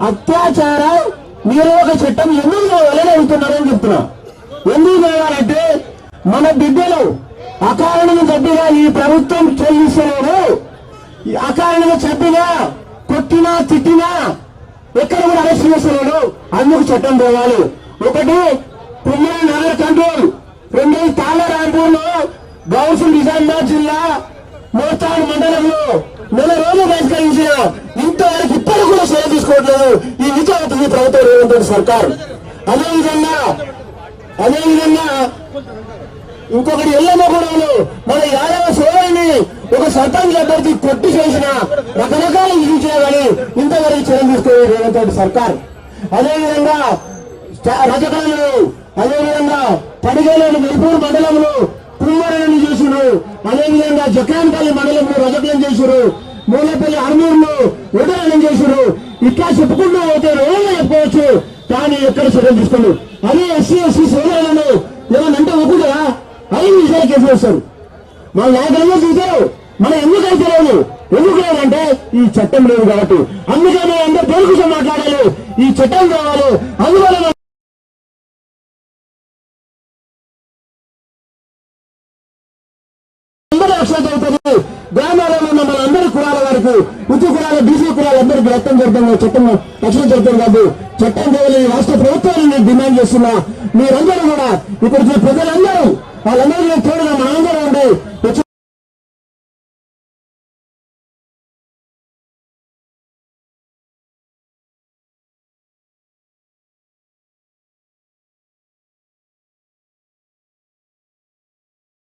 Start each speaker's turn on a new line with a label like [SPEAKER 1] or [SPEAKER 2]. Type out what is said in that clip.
[SPEAKER 1] అత్యాచార నిరోధక చట్టం ఎందుకు కావాలని అడుగుతున్నారని చెప్తున్నా. ఎందుకు కావాలంటే మన బిడ్డలు అకారణంగా చట్టిగా ఈ ప్రభుత్వం చెల్లిస్తలేదు. అకారణంగా చట్టిగా కొట్టినా తిట్టినా ఎక్కడ కూడా అరెస్ట్ చేస్తలేడు. అందుకు చట్టం తేవాలి. ఒకటి పుమ్మల నగర్ కంట్రోల్, రెండోది తాళరాంపూర్లో గౌసు నిజామాబాద్ జిల్లా మోస్తాడు మండలంలో నెల రోజులు బహిష్కరించిన ఇంతవరకు ఇప్పటికి కూడా చర్య తీసుకోవట్లేదు ఈ విచారణ ప్రభుత్వం రేవంత్ రెడ్డి సర్కార్. అదేవిధంగా ఇంకొకటి ఎల్లమ్మగూడెంలో మన యాదవ సోదరిని ఒక సర్పంచ్ అభ్యర్థి కొట్టి చేసిన రకరకాల విధించినా కానీ ఇంతవరకు చర్యలు తీసుకోలేదు రేవంత్ రెడ్డి సర్కార్. అదేవిధంగా రజకాలను, అదేవిధంగా పడిగేలోని వెల్పూర్ మండలంలో కుమ్మరణని చేశారు. అదేవిధంగా జక్రాన్పల్లి మండలంలో రజకలం చేశారు. మూలపల్లి అర్మూరులో ఉదరణం చేశారు. ఇట్లా చెప్పుకుంటూ పోతే రోజులు చెప్పుకోవచ్చు, కానీ ఎక్కడ చర్యలు తీసుకోండి. అదే ఎస్సీ సోదరులను ఏమన్నంటే ఒప్పుగా 5 నిమిషాలు కేసు వేస్తారు. మన నాయకులంగా చూశారు. మనం ఎందుకైతే లేదు, ఎందుకు లేదంటే ఈ చట్టం లేదు కాబట్టి. అందుకే మనం అందరూ దేని కోసం మాట్లాడాలి, ఈ చట్టం కావాలి. అందువల్ల గ్రామాలలో ఉన్న మన అందరి కులాల వారికి, ఉచ్చు కులాల, బీసీ కులాలు అందరికీ రక్తం జరుగుతుంది. చట్టం రక్షణ జరుగుతుంది కాదు, చట్టం కేవలం ఈ రాష్ట్ర ప్రభుత్వాన్ని నేను డిమాండ్ చేస్తున్నా. మీరందరూ కూడా ఇప్పుడు ప్రజలందరూ వాళ్ళందరూ తోడుగా మనందరూ ఉండి